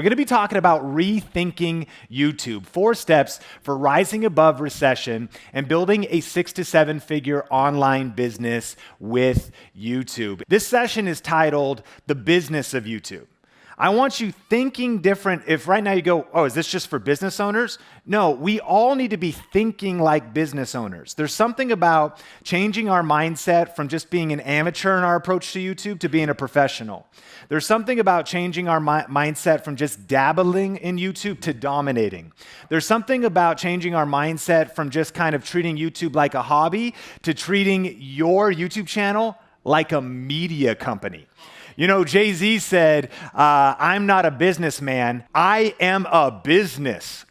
We're going to be talking about rethinking YouTube, 4 steps for rising above recession and building a 6 to 7 figure online business with YouTube. This session is titled The Business of YouTube. I want you thinking different. If right now you go, oh, is this just for business owners? No, we all need to be thinking like business owners. There's something about changing our mindset from just being an amateur in our approach to YouTube to being a professional. There's something about changing our mindset from just dabbling in YouTube to dominating. There's something about changing our mindset from just kind of treating YouTube like a hobby to treating your YouTube channel like a media company. You know, Jay-Z said, I'm not a businessman, I am a business,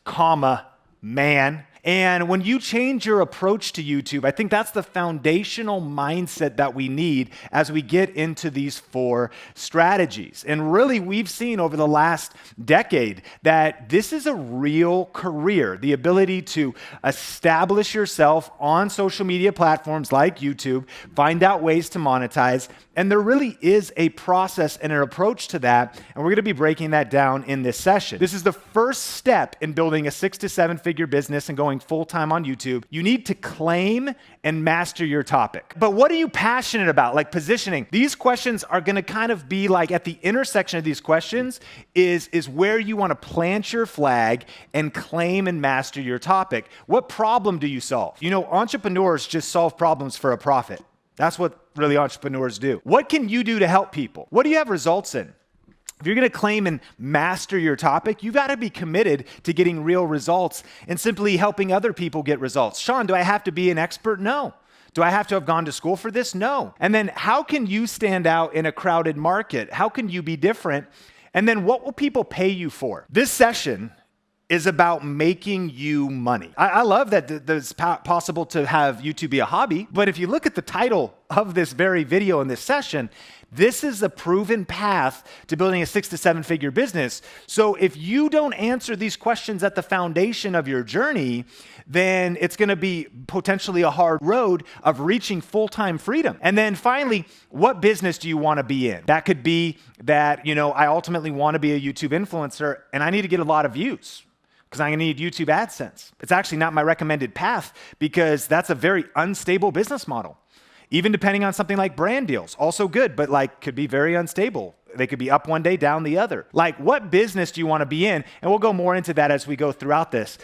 man. And when you change your approach to YouTube, I think that's the foundational mindset that we need as we get into these 4 strategies. And really, we've seen over the last decade that this is a real career, the ability to establish yourself on social media platforms like YouTube, find out ways to monetize, and there really is a process and an approach to that, and we're going to be breaking that down in this session. This is the first step in building a 6 to 7 figure business and going full-time on YouTube. You need to claim and master your topic. But what are you passionate about? Like positioning. These questions are going to kind of be like at the intersection of these questions is where you want to plant your flag and claim and master your topic. What problem do you solve? You know, entrepreneurs just solve problems for a profit. That's what really entrepreneurs do. What can you do to help people? What do you have results in? If you're going to claim and master your topic, you've got to be committed to getting real results and simply helping other people get results. Sean, do I have to be an expert? No. Do I have to have gone to school for this? No. And then how can you stand out in a crowded market? How can you be different? And then what will people pay you for? This session is about making you money. I love that it's possible to have YouTube be a hobby, but if you look at the title of this very video in this session, this is a proven path to building a 6 to 7 figure business. So if you don't answer these questions at the foundation of your journey, then it's going to be potentially a hard road of reaching full-time freedom. And then finally, what business do you want to be in? That could be that, I ultimately want to be a YouTube influencer and I need to get a lot of views, because I'm going to need YouTube AdSense. It's actually not my recommended path because that's a very unstable business model. Even depending on something like brand deals, also good, but could be very unstable. They could be up one day, down the other. What business do you want to be in? And we'll go more into that as we go throughout this.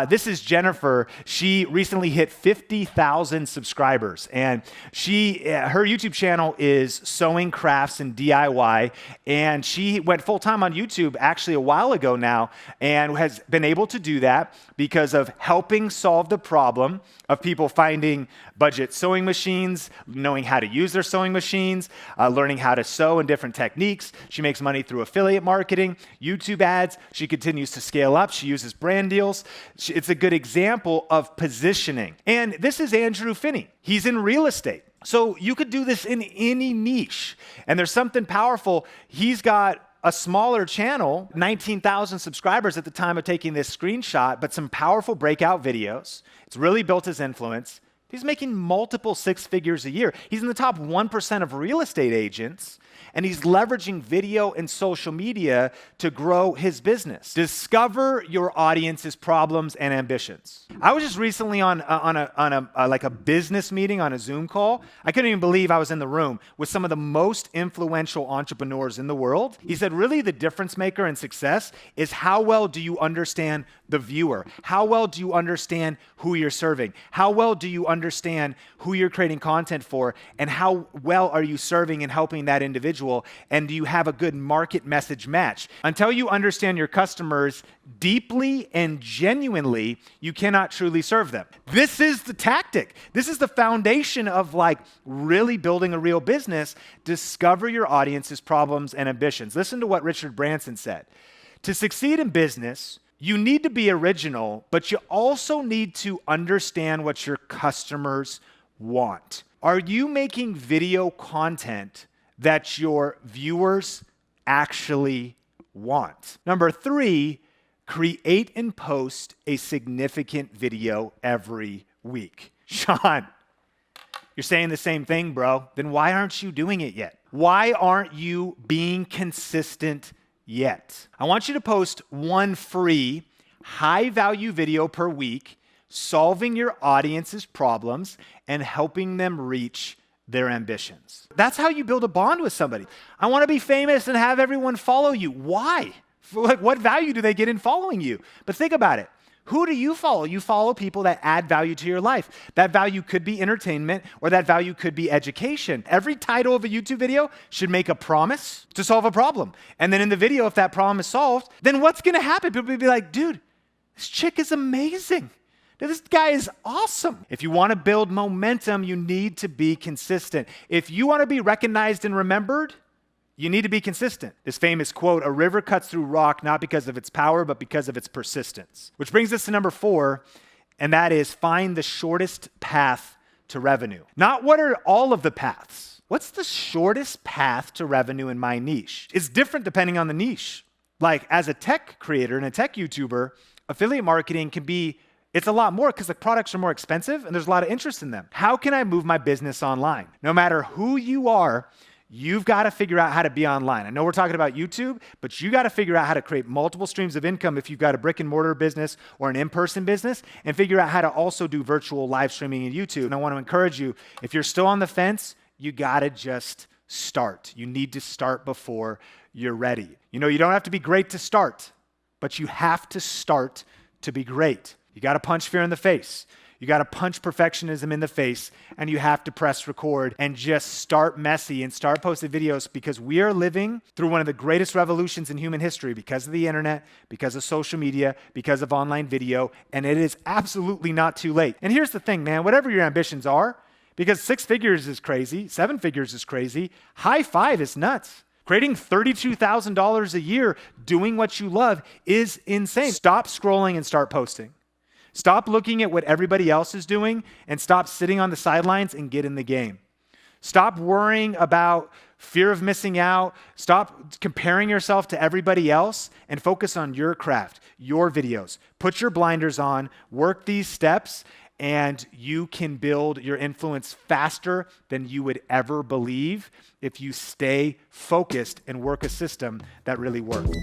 This is Jennifer. She recently hit 50,000 subscribers. And her YouTube channel is Sewing Crafts and DIY. And she went full-time on YouTube actually a while ago now and has been able to do that because of helping solve the problem of people finding budget sewing machines, knowing how to use their sewing machines, learning how to sew in different techniques. She makes money through affiliate marketing, YouTube ads. She continues to scale up. She uses brand deals. It's a good example of positioning. And this is Andrew Finney. He's in real estate. So you could do this in any niche. And there's something powerful. He's got a smaller channel, 19,000 subscribers at the time of taking this screenshot, but some powerful breakout videos. It's really built his influence. He's making multiple 6 figures a year. He's in the top 1% of real estate agents, and he's leveraging video and social media to grow his business. Discover your audience's problems and ambitions. I was just recently on a business meeting on a Zoom call. I couldn't even believe I was in the room with some of the most influential entrepreneurs in the world. He said, really the difference maker in success is how well do you understand the viewer? How well do you understand who you're serving? How well do you understand who you're creating content for? And how well are you serving and helping that individual? And do you have a good market message match? Until you understand your customers deeply and genuinely, you cannot truly serve them. This is the tactic. This is the foundation of really building a real business. Discover your audience's problems and ambitions. Listen to what Richard Branson said. To succeed in business, you need to be original, but you also need to understand what your customers want. Are you making video content that your viewers actually want? Number 3, create and post a significant video every week. Sean, you're saying the same thing, bro. Then why aren't you doing it yet? Why aren't you being consistent yet. I want you to post one free, high-value video per week, solving your audience's problems and helping them reach their ambitions. That's how you build a bond with somebody. I want to be famous and have everyone follow you. Why? Like, what value do they get in following you? But think about it. Who do you follow? You follow people that add value to your life. That value could be entertainment, or that value could be education. Every title of a YouTube video should make a promise to solve a problem. And then in the video, if that problem is solved, then what's going to happen? People will be like, dude, this chick is amazing. This guy is awesome. If you want to build momentum, you need to be consistent. If you want to be recognized and remembered, you need to be consistent. This famous quote, a river cuts through rock not because of its power, but because of its persistence. Which brings us to number 4, and that is find the shortest path to revenue. Not what are all of the paths. What's the shortest path to revenue in my niche? It's different depending on the niche. Like as a tech creator and a tech YouTuber, affiliate marketing can be it's a lot more because the products are more expensive and there's a lot of interest in them. How can I move my business online? No matter who you are, you've got to figure out how to be online. I know we're talking about YouTube, but you got to figure out how to create multiple streams of income if you've got a brick and mortar business or an in-person business, and figure out how to also do virtual live streaming in YouTube. And I want to encourage you, if you're still on the fence, you got to just start. You need to start before you're ready. You know, you don't have to be great to start, but you have to start to be great. You got to punch fear in the face. You got to punch perfectionism in the face, and you have to press record and just start messy and start posting videos, because we are living through one of the greatest revolutions in human history because of the internet, because of social media, because of online video, and it is absolutely not too late. And here's the thing, man, whatever your ambitions are, because 6 figures is crazy, 7 figures is crazy, high 5 is nuts. Creating $32,000 a year doing what you love is insane. Stop scrolling and start posting. Stop looking at what everybody else is doing and stop sitting on the sidelines and get in the game. Stop worrying about fear of missing out. Stop comparing yourself to everybody else and focus on your craft, your videos. Put your blinders on, work these steps, and you can build your influence faster than you would ever believe if you stay focused and work a system that really works.